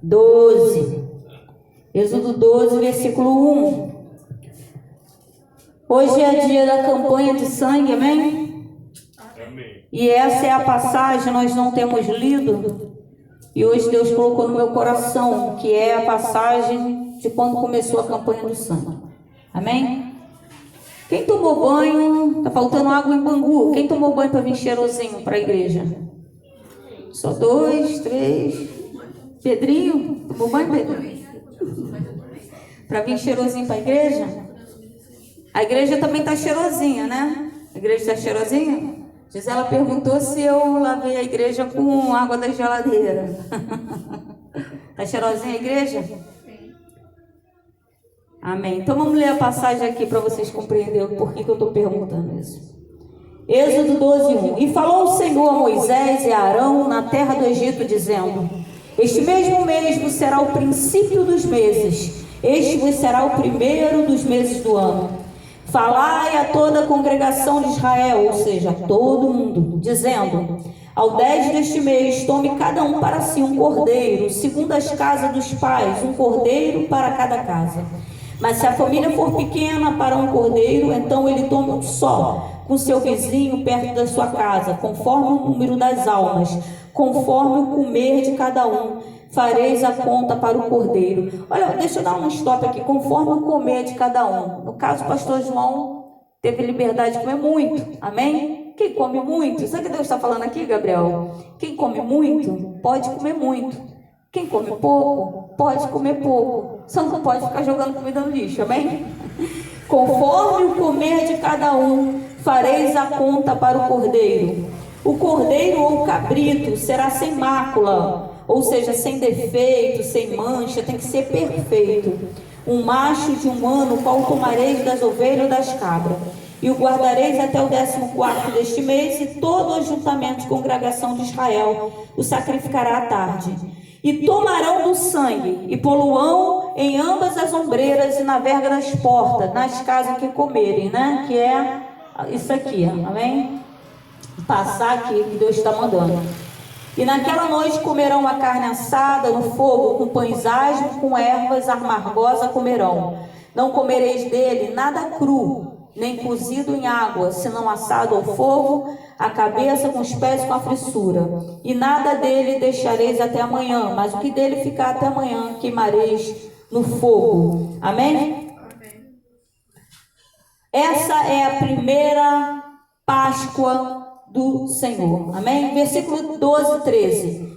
12. Êxodo 12, versículo 1. Hoje é dia da campanha de sangue, amém? Amém. E essa é a passagem, nós não temos lido. E hoje Deus colocou no meu coração, que é a passagem de quando começou a campanha do sangue. Amém? Quem tomou banho, tá faltando água em Bangu. Quem tomou banho para vir cheirosinho para a igreja? Só 2, 3. Pedrinho, tomou banho, Pedrinho? Para vir cheirosinho para a igreja? A igreja também está cheirosinha, né? A igreja está cheirosinha? Gisela perguntou se eu lavei a igreja com água da geladeira. Está cheirosinha a igreja? Amém. Então vamos ler a passagem aqui para vocês compreenderem por que eu estou perguntando isso. Êxodo 12, 1. E falou o Senhor a Moisés e a Arão na terra do Egito, dizendo: Este mesmo mês vos será o princípio dos meses, este vos será o primeiro dos meses do ano. Falai a toda a congregação de Israel, ou seja, a todo mundo, dizendo: Ao 10 deste mês, tome cada um para si um cordeiro, segundo as casas dos pais, um cordeiro para cada casa. Mas se a família for pequena para um cordeiro, então ele tome um só, com seu vizinho perto da sua casa, conforme o número das almas, conforme o comer de cada um, fareis a conta para o cordeiro. Olha, deixa eu dar um stop aqui, conforme o comer de cada um. No caso, o pastor João teve liberdade de comer muito, amém? Quem come muito, sabe o que Deus está falando aqui, Gabriel? Quem come muito, pode comer muito. Quem come pouco, pode comer pouco. Só não pode ficar jogando comida no lixo, amém? Conforme o comer de cada um, fareis a conta para o cordeiro. O cordeiro ou o cabrito será sem mácula, ou seja, sem defeito, sem mancha, tem que ser perfeito. Um macho de 1 ano, qual tomareis das ovelhas ou das cabras, e o guardareis até o 14º deste mês, e todo o ajuntamento de congregação de Israel o sacrificará à tarde. E tomarão do sangue, e poluão em ambas as ombreiras e na verga das portas, nas casas que comerem, né? Que é isso aqui, amém? Passar aqui, que Deus está mandando. E naquela noite comerão a carne assada no fogo, com pães asmos, com ervas amargosas comerão. Não comereis dele nada cru, nem cozido em água, senão assado ao fogo, a cabeça com os pés com a frissura. E nada dele deixareis até amanhã, mas o que dele ficar até amanhã, queimareis no fogo. Amém? Essa é a primeira Páscoa do Senhor. Amém? Versículo 12, 13.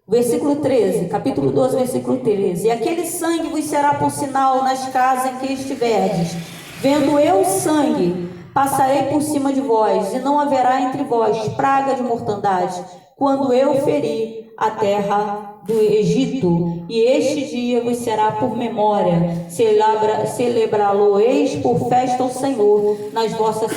Versículo 13, capítulo 12, versículo 13. E aquele sangue vos será por sinal nas casas em que estiverdes. Vendo eu o sangue, passarei por cima de vós, e não haverá entre vós praga de mortandade, quando eu ferir a terra do Egito. E este dia vos será por memória, celebrá-lo-eis por festa ao Senhor, nas vossas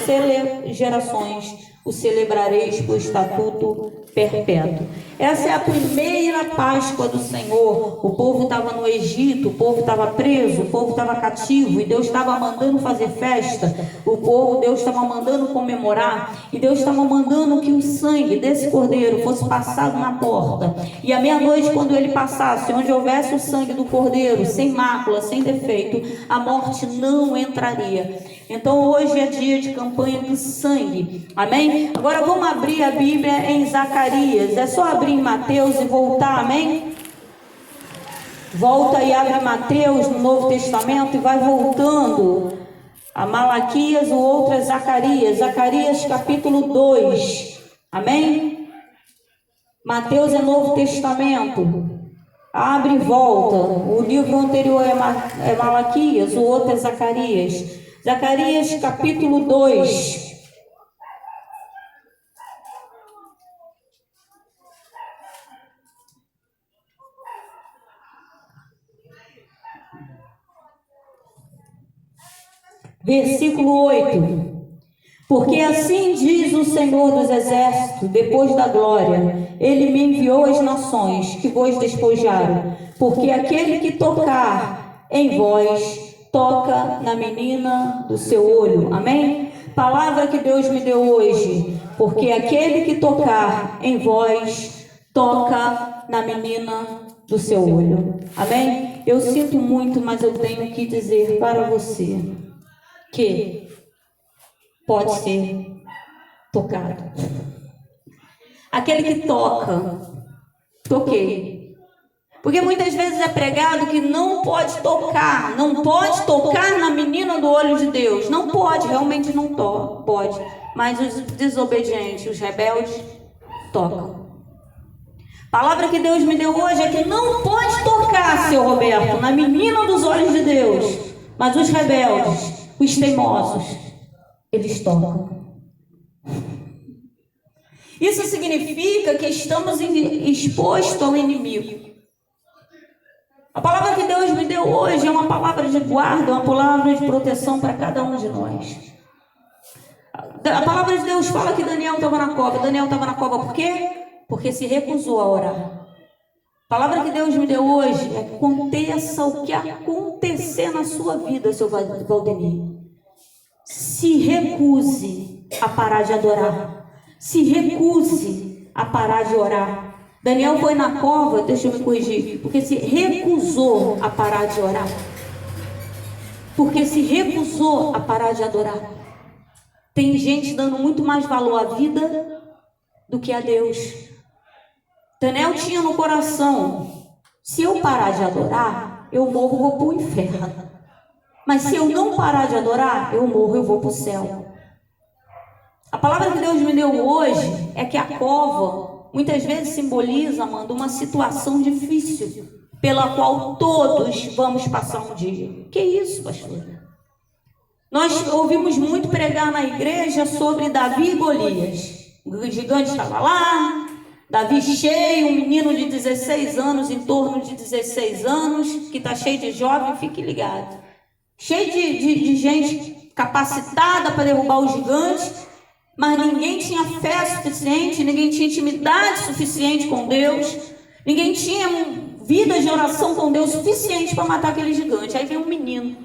gerações o celebrareis por estatuto perpétuo. Essa é a primeira Páscoa do Senhor. O povo estava no Egito, o povo estava preso, o povo estava cativo, e Deus estava mandando fazer festa. O povo, Deus estava mandando comemorar, e Deus estava mandando que o sangue desse cordeiro fosse passado na porta. E à meia-noite, quando ele passasse, onde houvesse o sangue do cordeiro, sem mácula, sem defeito, a morte não entraria. Então hoje é dia de campanha do sangue, amém? Agora vamos abrir a Bíblia em Zacarias. É só abrir em Mateus e voltar, amém? Volta e abre Mateus no Novo Testamento e vai voltando a Malaquias, o outro é Zacarias. Zacarias capítulo 2, amém? Mateus é Novo Testamento. Abre e volta. O livro anterior é Malaquias, o outro é Zacarias. Zacarias capítulo 2. Versículo 8. Porque assim diz o Senhor dos Exércitos, depois da glória, Ele me enviou às nações que vos despojaram, porque aquele que tocar em vós, toca na menina do seu olho. Amém? Palavra que Deus me deu hoje. Porque aquele que tocar em vós, toca na menina do seu olho. Amém? Eu sinto muito, mas eu tenho que dizer para você que pode ser tocado. Aquele que toca, toquei. Porque muitas vezes é pregado que não pode tocar na menina do olho de Deus. Não pode, realmente não pode. Mas os desobedientes, os rebeldes, tocam. A palavra que Deus me deu hoje é que não pode tocar, seu Roberto, na menina dos olhos de Deus. Mas os rebeldes, os teimosos, eles tocam. Isso significa que estamos expostos ao inimigo. A palavra que Deus me deu hoje é uma palavra de guarda, uma palavra de proteção para cada um de nós. A palavra de Deus fala que Daniel estava na cova. Daniel estava na cova por quê? Porque se recusou a orar. A palavra que Deus me deu hoje é que aconteça o que acontecer na sua vida, seu Valdemir. Se recuse a parar de adorar. Se recuse a parar de orar. Daniel foi na cova, deixa eu me corrigir, porque se recusou a parar de orar. Porque se recusou a parar de adorar. Tem gente dando muito mais valor à vida do que a Deus. Daniel tinha no coração: se eu parar de adorar, eu morro, vou para o inferno. Mas se eu não parar de adorar, eu morro, eu vou para o céu. A palavra que Deus me deu hoje é que a cova muitas vezes simboliza, Amanda, uma situação difícil pela qual todos vamos passar um dia. Que isso, pastor? Nós ouvimos muito pregar na igreja sobre Davi e Golias. O gigante estava lá, Davi cheio, um menino de 16 anos, em torno de 16 anos, que está cheio de jovem, fique ligado. Cheio de gente capacitada para derrubar o gigante, mas ninguém tinha fé suficiente, ninguém tinha intimidade suficiente com Deus, ninguém tinha vida de oração com Deus suficiente para matar aquele gigante. Aí vem um menino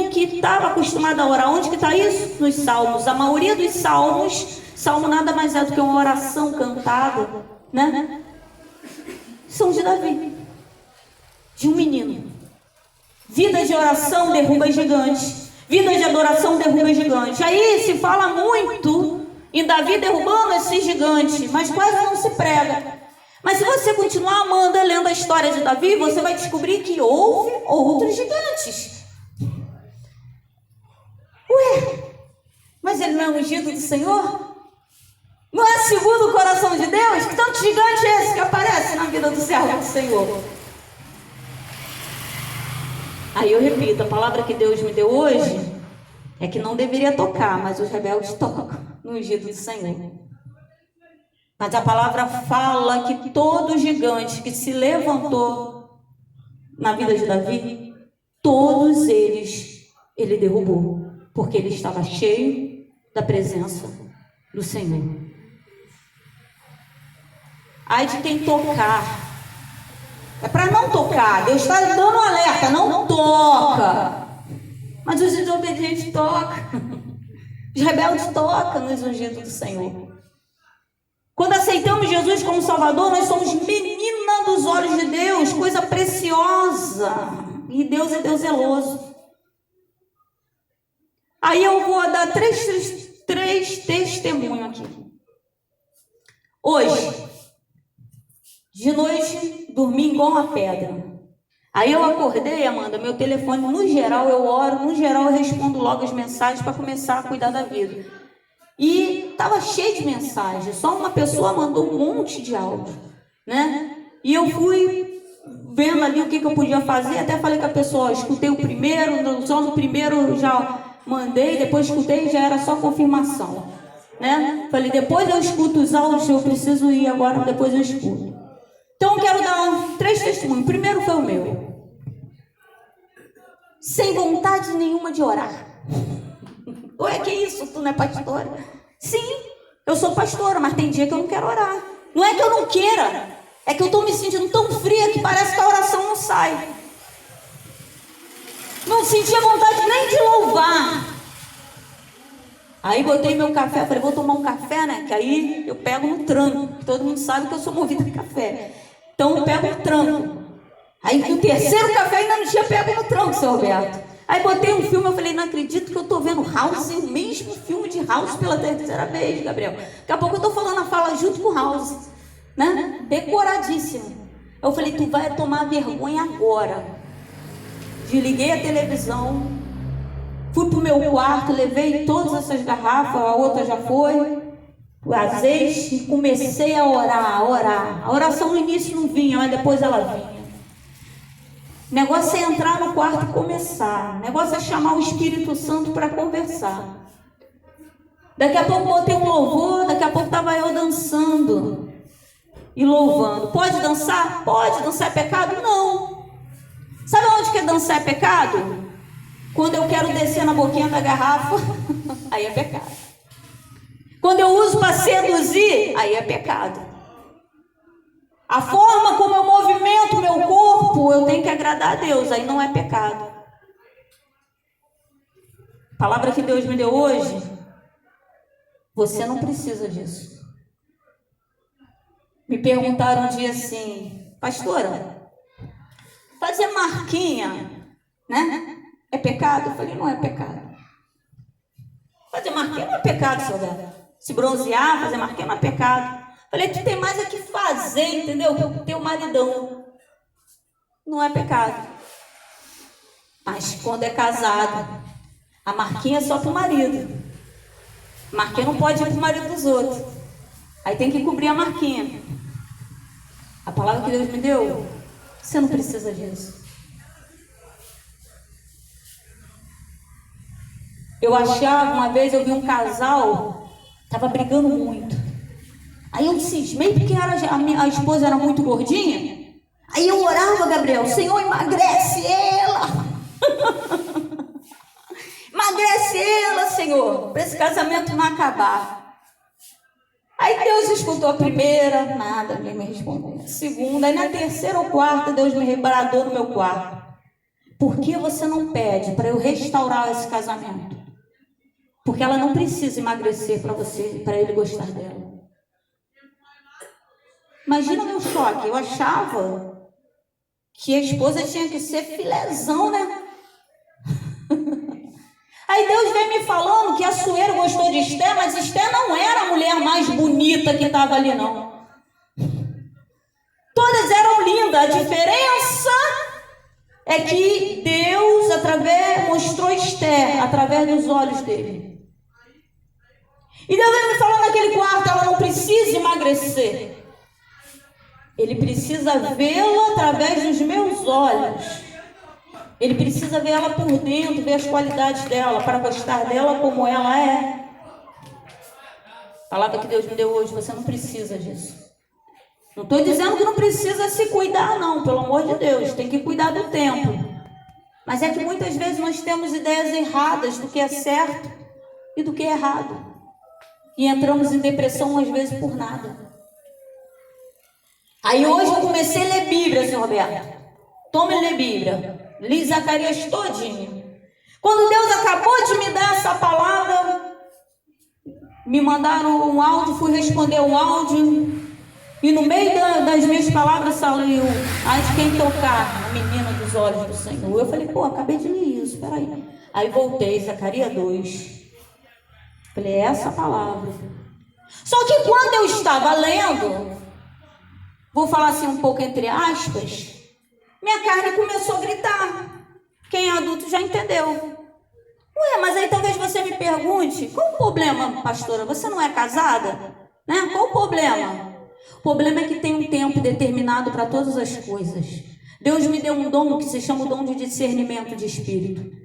que estava acostumado a orar. Onde que está isso? Nos salmos. A maioria dos salmos, salmo nada mais é do que uma oração cantada, né? São de Davi, de um menino. Vida de oração derruba gigante. Vida de adoração derruba gigante. Aí se fala muito em Davi derrubando esse gigante, mas quase não se prega. Mas se você continuar, Amanda, lendo a história de Davi, você vai descobrir que houve outros gigantes. Ué, mas ele não é ungido do Senhor? Não é segundo o coração de Deus? Que tanto gigante é esse que aparece na vida do servo do Senhor? Aí eu repito, a palavra que Deus me deu hoje é que não deveria tocar, mas os rebeldes tocam no ungido do Senhor. Mas a palavra fala que todo gigante que se levantou na vida de Davi, todos eles ele derrubou, porque ele estava cheio da presença do Senhor. Ai de quem tocar. É para não tocar. Deus está dando um alerta, não toca. Mas os desobedientes tocam. Os rebeldes tocam nos ungidos do Senhor. Quando aceitamos Jesus como Salvador, nós somos menina dos olhos de Deus, coisa preciosa. E Deus é Deus zeloso. Aí eu vou dar três testemunhos aqui. Hoje, de noite, dormi igual uma pedra. Aí eu acordei, Amanda, meu telefone, no geral eu oro, no geral eu respondo logo as mensagens para começar a cuidar da vida. E estava cheio de mensagens, só uma pessoa mandou um monte de áudio, né? E eu fui vendo ali o que eu podia fazer, até falei com a pessoa, escutei o primeiro, só no primeiro já mandei, depois escutei, já era só confirmação, né? Falei, depois eu escuto os áudios, eu preciso ir agora, depois eu escuto. Então eu quero dar 3 testemunhos. O primeiro foi o meu. Sem vontade nenhuma de orar. Ué, que isso? Tu não é pastora? Sim, eu sou pastora, mas tem dia que eu não quero orar. Não é que eu não queira, é que eu estou me sentindo tão fria que parece que a oração não sai. Não sentia vontade nem de louvar. Aí botei meu café, falei, vou tomar um café, né? Que aí eu pego no tranco. Todo mundo sabe que eu sou movida de café. Então eu pego o tranco. Aí no terceiro café ainda não tinha pego no tranco, seu Roberto. Aí botei um filme, eu falei, não acredito que eu tô vendo House, o mesmo filme de House pela terceira vez, Gabriel. Daqui a pouco eu tô falando a fala junto com House, né? Decoradíssimo. Eu falei, tu vai tomar vergonha agora. Desliguei a televisão, fui pro meu quarto, levei todas essas garrafas, a outra já foi, o azeite, e comecei a orar. A oração no início não vinha, mas depois ela vinha. O negócio é entrar no quarto e começar. O negócio é chamar o Espírito Santo para conversar. Daqui a pouco botei um louvor, daqui a pouco estava eu dançando e louvando. Pode dançar? Pode. Dançar é pecado? Não. Sabe onde que dançar é pecado? Quando eu quero descer na boquinha da garrafa, aí é pecado. Quando eu uso para seduzir, aí é pecado. A forma como eu movimento o meu corpo, eu tenho que agradar a Deus, aí não é pecado. A palavra que Deus me deu hoje, você não precisa disso. Me perguntaram um dia assim, pastora, fazer marquinha, né? É pecado? Eu falei, não é pecado. Fazer marquinha não é pecado, seu velho. Se bronzear, fazer marquinha não é pecado. Falei, tu tem mais é que fazer, entendeu? Teu maridão. Não é pecado. Mas quando é casado, a marquinha é só pro marido. A marquinha não pode ir pro marido dos outros. Aí tem que cobrir a marquinha. A palavra que Deus me deu, você não precisa disso. Eu achava, uma vez eu vi um casal, estava brigando muito. Aí eu cismei porque a esposa era muito gordinha. Aí eu orava, Gabriel, Senhor, emagrece ela. Emagrece ela, Senhor, para esse casamento não acabar. Aí Deus escutou a primeira, nada, ninguém me respondeu. A segunda, aí na terceira ou quarta, Deus me rebradou no meu quarto. Por que você não pede para eu restaurar esse casamento? Porque ela não precisa emagrecer para ele gostar dela. Imagina o meu choque, eu achava que a esposa tinha que ser filézão, né? Aí Deus veio me falando que a Sueiro gostou de Esté, mas Esté não era a mulher mais bonita que estava ali, não. Todas eram lindas, a diferença é que Deus mostrou Esté através dos olhos dele. E Deus veio me falando naquele quarto, ela não precisa emagrecer. Ele precisa vê-la através dos meus olhos. Ele precisa ver ela por dentro, ver as qualidades dela, para gostar dela como ela é. A palavra que Deus me deu hoje, você não precisa disso. Não estou dizendo que não precisa se cuidar, não, pelo amor de Deus, tem que cuidar do templo. Mas é que muitas vezes nós temos ideias erradas do que é certo e do que é errado. E entramos em depressão às vezes por nada. Aí hoje eu comecei a ler Bíblia, senhor Roberto. Tome e ler Bíblia. Li Zacarias todinho. Quando Deus acabou de me dar essa palavra, me mandaram um áudio, fui responder um áudio. E no meio das minhas palavras saiu, há de quem tocar, a menina dos olhos do Senhor. Eu falei, pô, acabei de ler isso, peraí. Aí voltei, Zacarias 2. Falei, é essa palavra. Só que quando eu estava lendo, vou falar assim um pouco entre aspas, minha carne começou a gritar. Quem é adulto já entendeu. Ué, mas aí talvez você me pergunte, qual o problema, pastora? Você não é casada? Né? Qual o problema? O problema é que tem um tempo determinado para todas as coisas. Deus me deu um dom que se chama o dom de discernimento de espírito.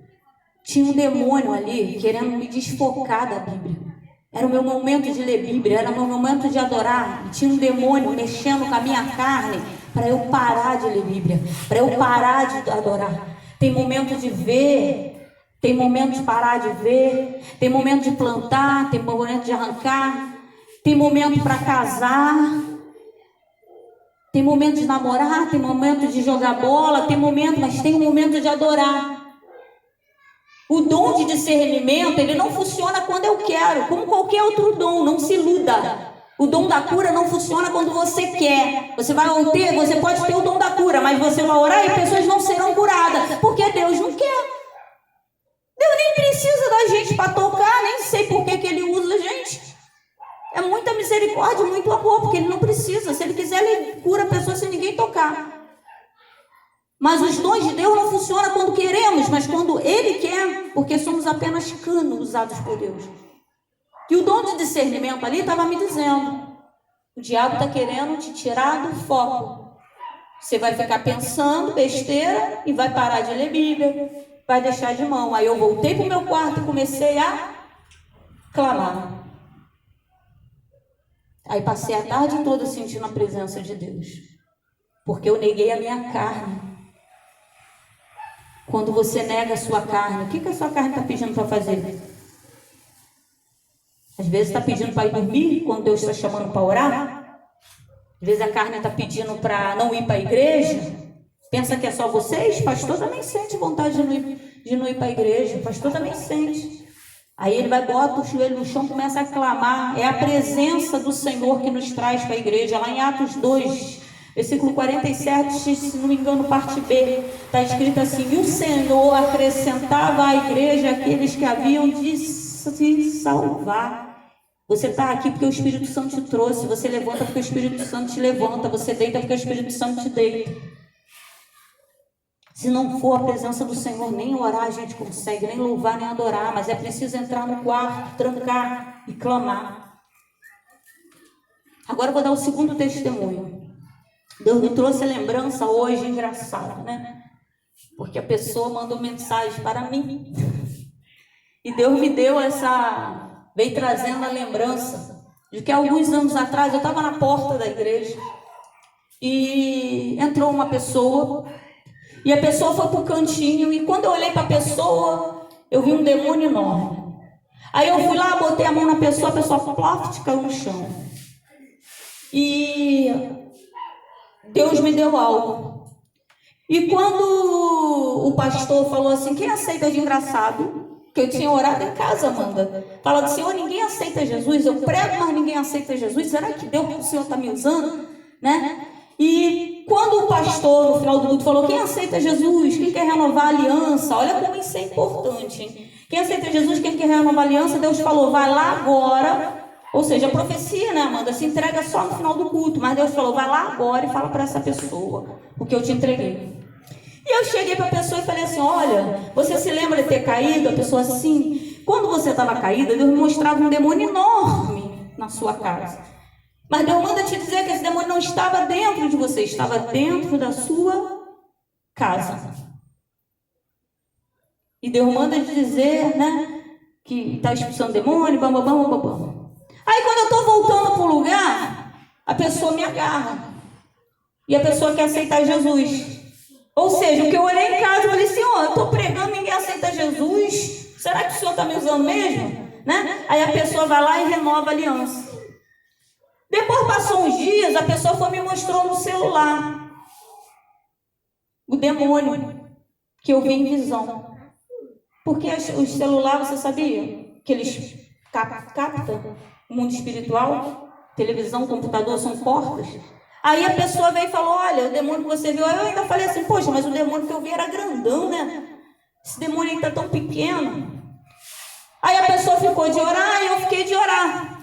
Tinha um demônio ali querendo me desfocar da Bíblia. Era o meu momento de ler Bíblia, era o meu momento de adorar. E tinha um demônio mexendo com a minha carne para eu parar de ler Bíblia, para eu parar de adorar. Tem momento de ver, tem momento de parar de ver, tem momento de plantar, tem momento de arrancar, tem momento para casar, tem momento de namorar, tem momento de jogar bola, tem momento, mas tem um momento de adorar. O dom de discernimento, ele não funciona quando eu quero, como qualquer outro dom, não se iluda. O dom da cura não funciona quando você quer. Você pode ter o dom da cura, mas você vai orar e pessoas não serão curadas, porque Deus não quer. Deus nem precisa da gente para tocar, nem sei por que Ele usa a gente. É muita misericórdia, muito amor, porque Ele não precisa. Se Ele quiser, Ele cura a pessoa sem ninguém tocar. Mas os dons de Deus não funcionam quando queremos, mas quando Ele quer, porque somos apenas canos usados por Deus. E o dom de discernimento ali estava me dizendo: o diabo está querendo te tirar do foco. Você vai ficar pensando besteira e vai parar de ler Bíblia, vai deixar de mão. Aí eu voltei para o meu quarto e comecei a clamar. Aí passei a tarde toda sentindo a presença de Deus, porque eu neguei a minha carne. Quando você nega a sua carne, o que a sua carne está pedindo para fazer? Às vezes está pedindo para ir dormir, quando Deus está chamando para orar. Às vezes a carne está pedindo para não ir para a igreja. Pensa que é só vocês? Pastor também sente vontade de não ir para a igreja. Pastor também sente. Aí ele vai, bota o joelho no chão, começa a clamar. É a presença do Senhor que nos traz para a igreja. Lá em Atos 2, versículo 47, se não me engano, parte B, está escrito assim: e o Senhor acrescentava à igreja aqueles que haviam de se salvar. Você está aqui porque o Espírito Santo te trouxe. Você levanta porque o Espírito Santo te levanta. Você deita porque o Espírito Santo te deita. Se não for a presença do Senhor, nem orar a gente consegue, nem louvar, nem adorar. Mas é preciso entrar no quarto, trancar e clamar. Agora eu vou dar o segundo testemunho. Deus me trouxe a lembrança hoje, engraçado, né? Porque a pessoa mandou mensagem para mim. E Deus me deu veio trazendo a lembrança de que alguns anos atrás eu estava na porta da igreja e entrou uma pessoa, e a pessoa foi para o cantinho, e quando eu olhei para a pessoa, eu vi um demônio enorme. Aí eu fui lá, botei a mão na pessoa, a pessoa ploft, caiu no chão. E Deus me deu algo. E quando o pastor falou assim: quem aceita de engraçado? Que eu tinha orado em casa, Amanda. Fala do Senhor, ninguém aceita Jesus. Eu prego, mas ninguém aceita Jesus. Será que Deus, o Senhor está me usando? Né? E quando o pastor, no final do culto, falou: quem aceita Jesus? Quem quer renovar a aliança? Olha como isso é importante, hein? Quem aceita Jesus, quem quer renovar a aliança? Deus falou: vai lá agora. Ou seja, a profecia, né, Amanda, se entrega só no final do culto. Mas Deus falou: vai lá agora e fala para essa pessoa o que eu te entreguei. E eu cheguei para a pessoa e falei assim: olha, você se lembra de ter caído? A pessoa assim: quando você estava caída, Deus me mostrava um demônio enorme na sua casa. Mas Deus manda te dizer que esse demônio não estava dentro de você, estava dentro da sua casa. E Deus manda te dizer, né, que está expulsando demônio, bam, bam, bam, bam, bam. Aí quando eu estou voltando para o lugar, a pessoa me agarra. E a pessoa quer aceitar Jesus. Ou seja, o que eu orei em casa, eu falei: Senhor, eu estou pregando, ninguém aceita Jesus. Será que o Senhor está me usando mesmo? Né? Aí a pessoa vai lá e renova a aliança. Depois passou uns dias, a pessoa me mostrou no celular o demônio que eu vi em visão. Porque os celulares, você sabia que eles captam o mundo espiritual? Televisão, computador são portas. Aí a pessoa veio e falou: olha, o demônio que você viu. Eu ainda falei assim: poxa, mas o demônio que eu vi era grandão, né? Esse demônio aí está tão pequeno. Aí a pessoa ficou de orar e eu fiquei de orar.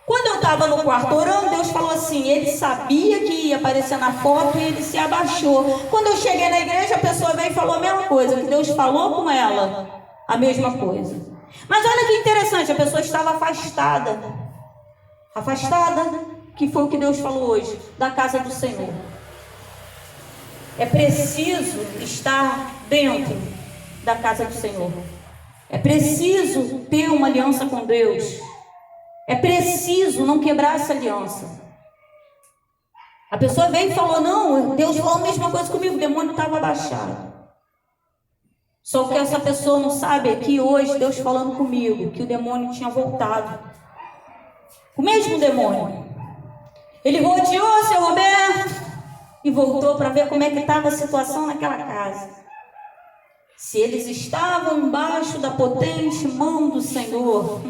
Quando eu estava no quarto orando, Deus falou assim: ele sabia que ia aparecer na foto e ele se abaixou. Quando eu cheguei na igreja, a pessoa veio e falou a mesma coisa, que Deus falou com ela a mesma coisa. Mas olha que interessante, a pessoa estava afastada. Que foi o que Deus falou hoje, da casa do Senhor. É preciso estar dentro da casa do Senhor. É preciso ter uma aliança com Deus. É preciso não quebrar essa aliança. A pessoa veio e falou: não, Deus falou a mesma coisa comigo, o demônio estava abaixado. Só que essa pessoa não sabe é que hoje Deus falando comigo, que o demônio tinha voltado. O mesmo demônio. Ele rodeou, seu Roberto, e voltou para ver como é que estava a situação naquela casa. Se eles estavam embaixo da potente mão do Senhor,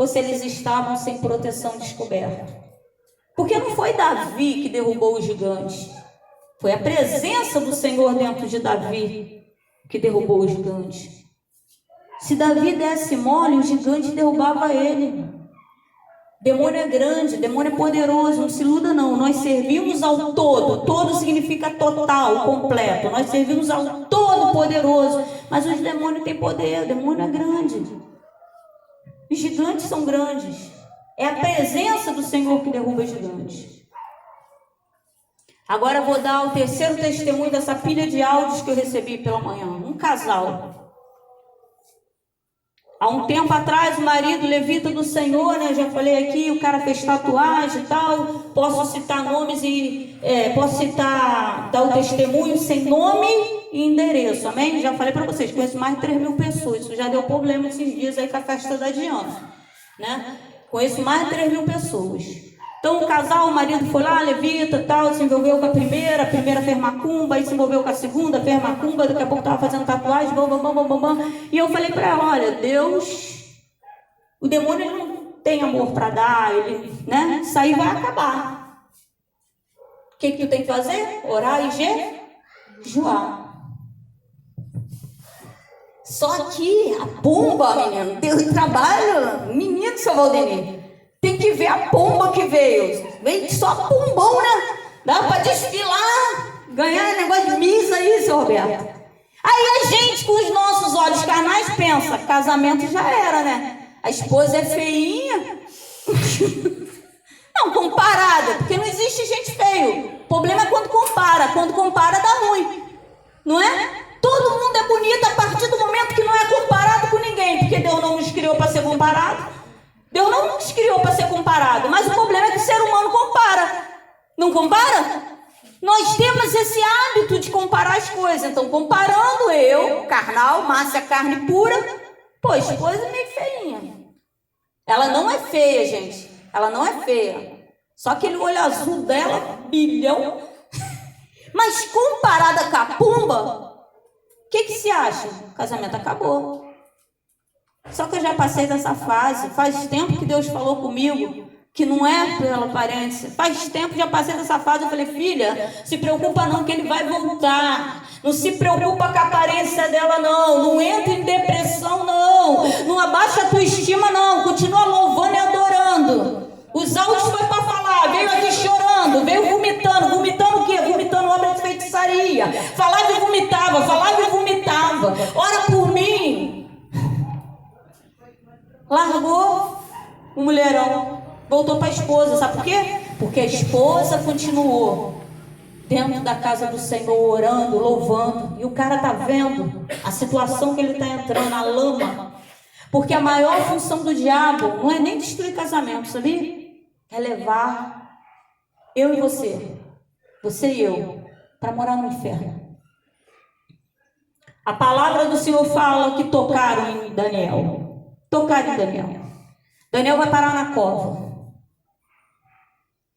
ou se eles estavam sem proteção descoberta. Porque não foi Davi que derrubou o gigante. Foi a presença do Senhor dentro de Davi que derrubou o gigante. Se Davi desse mole, o gigante derrubava ele. Demônio é grande, demônio é poderoso, não se iluda não. Nós servimos ao todo. Todo significa total, completo. Nós servimos ao todo poderoso. Mas os demônios têm poder, o demônio é grande. Os gigantes são grandes. É a presença do Senhor que derruba os gigantes. Agora eu vou dar o terceiro testemunho dessa pilha de áudios que eu recebi pela manhã. Um casal. Há um tempo atrás, o marido levita do Senhor, né? Já falei aqui, o cara fez tatuagem e tal. Posso citar nomes e dar o testemunho sem nome e endereço, amém? Já falei para vocês, conheço mais de 3.000 pessoas. Isso já deu problema esses dias aí com a festa da Diana, né? Conheço mais de 3.000 pessoas. Então o casal, o marido foi lá, levita, tal, se envolveu com a primeira fez macumba, aí se envolveu com a segunda, fez macumba, daqui a pouco estava fazendo tatuagem, e eu falei para ela, olha, Deus, o demônio ele não tem amor para dar, ele, né? Isso aí vai acabar. O que tu tem que fazer? Orar e jejuar. Só que a pomba, menino, deu trabalho, menino, seu Valdemir. Tem que ver a pomba que veio. Veio só pombão, né? Dá pra desfilar, ganhar negócio de missa aí, seu Roberto. Aí a gente, com os nossos olhos carnais, pensa, casamento já era, né? A esposa é feinha. Não, comparada, porque não existe gente feio. O problema é quando compara. Quando compara, dá ruim. Não é? Todo mundo é bonito a partir do momento que não é comparado com ninguém. Porque Deus não nos criou para ser comparado. Deus não nos criou para ser comparado, mas o problema é que o ser humano compara. Não compara? Nós temos esse hábito de comparar as coisas. Então, comparando eu, carnal, Márcia, carne pura, pô, esposa é meio feinha. Ela não é feia, gente. Ela não é feia. Só aquele olho azul dela, bilhão. Mas comparada com a pomba, o que se acha? O casamento acabou. Só que eu já passei dessa fase. Faz tempo que Deus falou comigo que não é pela aparência. Faz tempo que já passei dessa fase. Eu falei, filha, se preocupa não que ele vai voltar. Não se preocupa com a aparência dela não. Não entra em depressão não. Não abaixa a tua estima não. Continua louvando e adorando. Os áudios foi para falar. Veio aqui chorando. Veio vomitando. Vomitando o quê? Vomitando obra de feitiçaria. Falava e vomitava. Falava e vomitava. Ora por mim. Largou o mulherão, voltou para a esposa. Sabe por quê? Porque a esposa continuou dentro da casa do Senhor, orando, louvando. E o cara está vendo a situação que ele está entrando, a lama. Porque a maior função do diabo não é nem destruir casamento, sabia? É levar eu e você e eu, para morar no inferno. A palavra do Senhor fala que tocaram em Daniel. Tocaram em Daniel. Daniel vai parar na cova.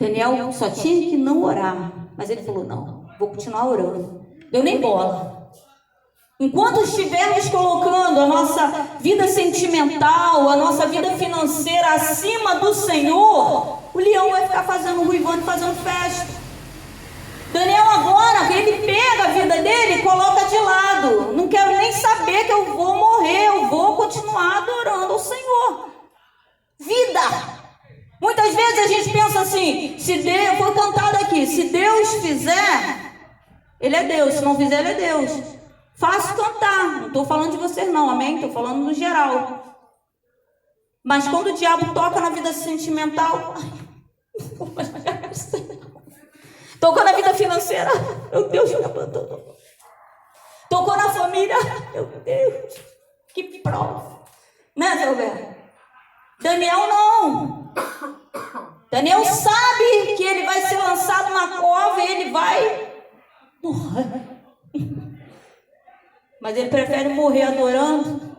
Daniel só tinha que não orar. Mas ele falou, não, vou continuar orando. Deu nem bola. Enquanto estivermos colocando a nossa vida sentimental, a nossa vida financeira acima do Senhor, o leão vai ficar fazendo ruivando, fazendo festa. Daniel agora, ele pega a vida dele e coloca de lado. Não quero nem saber que eu vou morrer, eu vou continuar adorando ao Senhor. Vida. Muitas vezes a gente pensa assim, se Deus, foi cantado aqui, se Deus fizer, Ele é Deus, se não fizer, Ele é Deus. Fácil cantar, não estou falando de vocês não, amém? Estou falando no geral. Mas quando o diabo toca na vida sentimental, tocou na vida financeira, meu Deus, me abandonou. Tocou na família, meu Deus, que prova. Né, Zé Roberto? Daniel não. Daniel sabe que ele vai ser lançado na cova e ele vai morrer. Mas ele prefere morrer adorando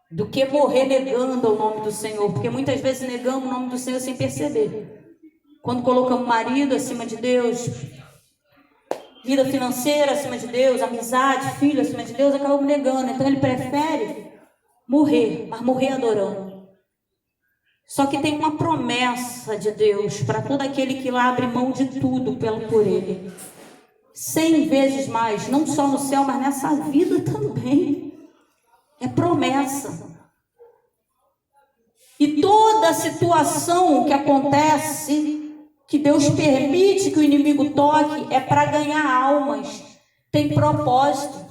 do que morrer negando o nome do Senhor. Porque muitas vezes negamos o nome do Senhor sem perceber. Quando colocamos marido acima de Deus, vida financeira acima de Deus, amizade, filho acima de Deus, acabamos negando. Então ele prefere morrer, mas morrer adorando. Só que tem uma promessa de Deus para todo aquele que lá abre mão de tudo por Ele. 100 vezes mais, não só no céu, mas nessa vida também. É promessa. E toda situação que acontece, que Deus permite que o inimigo toque, é para ganhar almas. Tem propósito.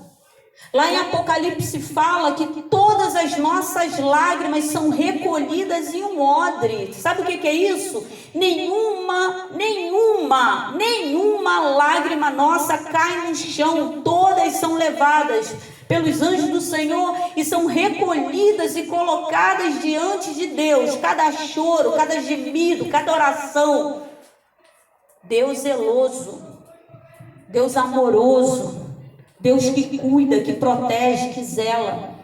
Lá em Apocalipse fala que todas as nossas lágrimas são recolhidas em um odre. Sabe o que é isso? Nenhuma lágrima nossa cai no chão. Todas são levadas pelos anjos do Senhor e são recolhidas e colocadas diante de Deus. Cada choro, cada gemido, cada oração. Deus zeloso, Deus amoroso, Deus que cuida, que protege, que zela.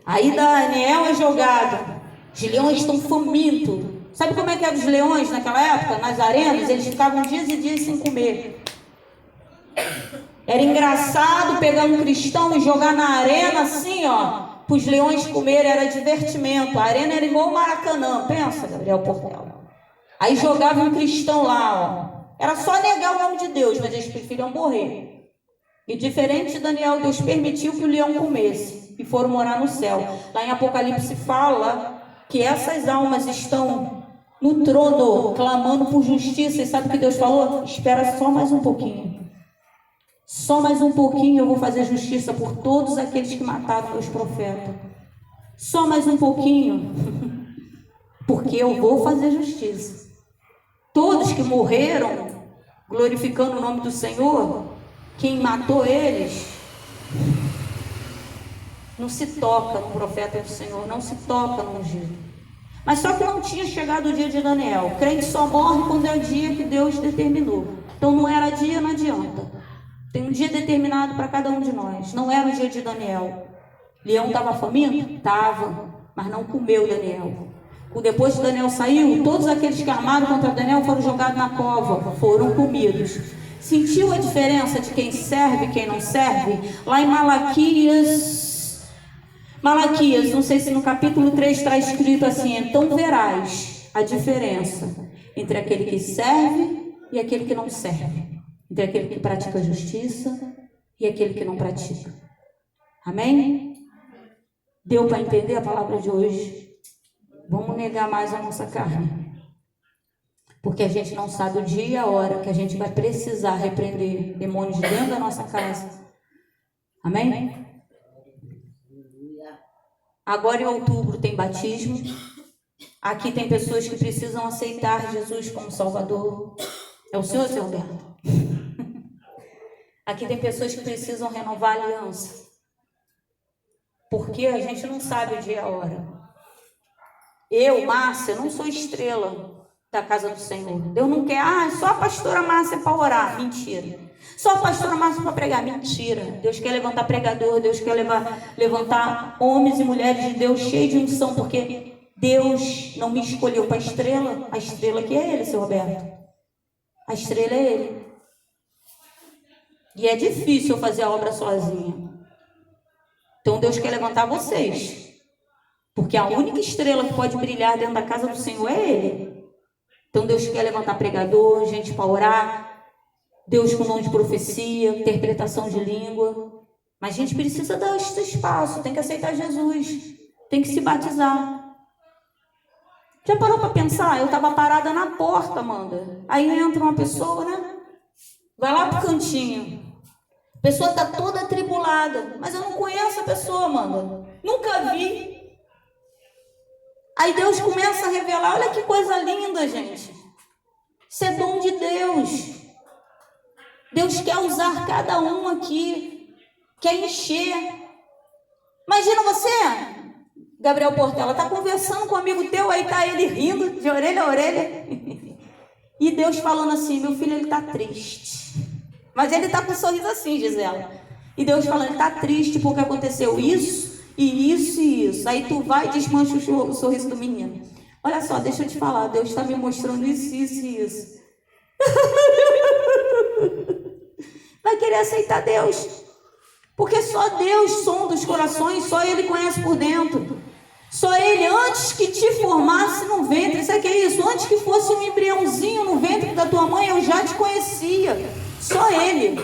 Aí Daniel é jogado. Os leões estão famintos. Sabe como é que eram os leões naquela época? Nas arenas, eles ficavam dias e dias sem comer. Era engraçado pegar um cristão e jogar na arena assim, ó. Para os leões comerem, era divertimento. A arena era igual o Maracanã. Pensa, Gabriel Portela. Aí jogava um cristão lá, ó. Era só negar o nome de Deus, mas eles preferiam morrer. E diferente de Daniel, Deus permitiu que o leão comesse e foram morar no céu. Lá em Apocalipse fala que essas almas estão no trono clamando por justiça. E sabe o que Deus falou? Espera só mais um pouquinho. Só mais um pouquinho eu vou fazer justiça por todos aqueles que mataram meus profetas. Só mais um pouquinho. Porque eu vou fazer justiça. Todos que morreram glorificando o nome do Senhor, quem matou eles não se toca no profeta do Senhor, não se toca no ungido. Mas só que não tinha chegado o dia de Daniel. O crente só morre quando é o dia que Deus determinou. Então não era dia, não adianta. Tem um dia determinado para cada um de nós. Não era o dia de Daniel. Leão estava faminto? Estava, mas não comeu Daniel. Depois que Daniel saiu, todos aqueles que armaram contra Daniel foram jogados na cova, foram comidos. Sentiu a diferença de quem serve e quem não serve? Lá em Malaquias, não sei se no capítulo 3 está escrito assim: então verás a diferença entre aquele que serve e aquele que não serve. Entre aquele que pratica a justiça e aquele que não pratica. Amém? Deu para entender a palavra de hoje? Vamos negar mais a nossa carne. Porque a gente não sabe o dia e a hora que a gente vai precisar repreender demônios dentro da nossa casa. Amém? Agora em outubro tem batismo. Aqui tem pessoas que precisam aceitar Jesus como Salvador. É o Senhor, seu Roberto? Aqui tem pessoas que precisam renovar a aliança. Porque a gente não sabe o dia e a hora. Eu, Márcia, não sou estrela da casa do Senhor. Deus não quer, só a pastora Márcia para orar. Mentira. Só a pastora Márcia para pregar. Mentira. Deus quer levantar pregador, Deus quer levantar homens e mulheres de Deus cheios de unção, porque Deus não me escolheu para a estrela que é Ele, seu Roberto. A estrela é Ele. E é difícil eu fazer a obra sozinha. Então Deus quer levantar vocês. Porque a única estrela que pode brilhar dentro da casa do Senhor é Ele. Então Deus quer levantar pregador, gente para orar. Deus com dom de profecia, interpretação de língua. Mas a gente precisa dar esse espaço. Tem que aceitar Jesus. Tem que se batizar. Já parou para pensar? Eu estava parada na porta, Amanda. Aí entra uma pessoa, né? Vai lá pro cantinho. A pessoa está toda atribulada. Mas eu não conheço a pessoa, Amanda. Nunca vi. Aí Deus começa a revelar. Olha que coisa linda, gente. Isso é dom de Deus. Deus quer usar cada um aqui. Quer encher. Imagina você, Gabriel Portela, está conversando com um amigo teu, aí está ele rindo de orelha a orelha. E Deus falando assim: meu filho, ele está triste. Mas ele está com um sorriso assim, Gisela. E Deus falando: ele está triste porque aconteceu isso, e isso, e isso. Aí tu vai e desmancha o sorriso do menino. Olha só, deixa eu te falar, Deus está me mostrando isso, isso e isso. Vai querer aceitar Deus. Porque só Deus sonda os corações, só Ele conhece por dentro. Só Ele, antes que te formasse no ventre, sabe o que é isso? Antes que fosse um embriãozinho no ventre da tua mãe, eu já te conhecia. Só Ele.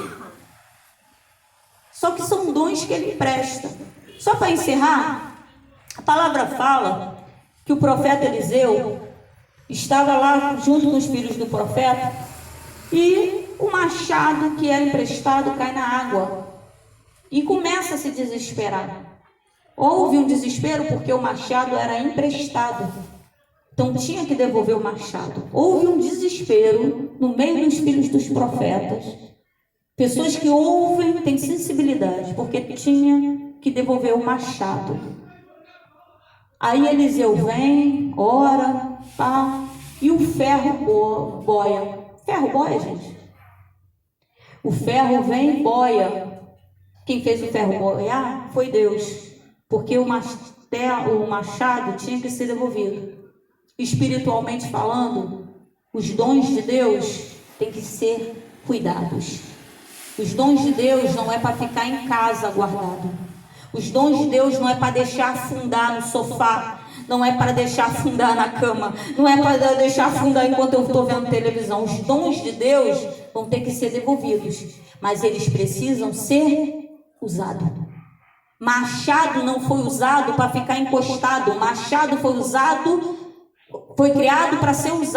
Só que são dons que Ele empresta. Só para encerrar, a palavra fala que o profeta Eliseu estava lá junto com os filhos do profeta e o machado que era emprestado cai na água e começa a se desesperar. Houve um desespero porque o machado era emprestado, então tinha que devolver o machado. Houve um desespero no meio dos filhos dos profetas, pessoas que ouvem, têm sensibilidade, porque tinha que devolver o machado. Aí Eliseu vem, ora, pá, e o ferro boia. Ferro boia, gente? O ferro vem e boia. Quem fez o ferro boiar foi Deus, porque o machado tinha que ser devolvido. Espiritualmente falando, os dons de Deus têm que ser cuidados. Os dons de Deus não é para ficar em casa guardado. Os dons de Deus não é para deixar afundar no sofá, não é para deixar afundar na cama, não é para deixar afundar enquanto eu estou vendo televisão. Os dons de Deus vão ter que ser devolvidos, mas eles precisam ser usados. Machado não foi usado para ficar encostado, machado foi criado para ser usado.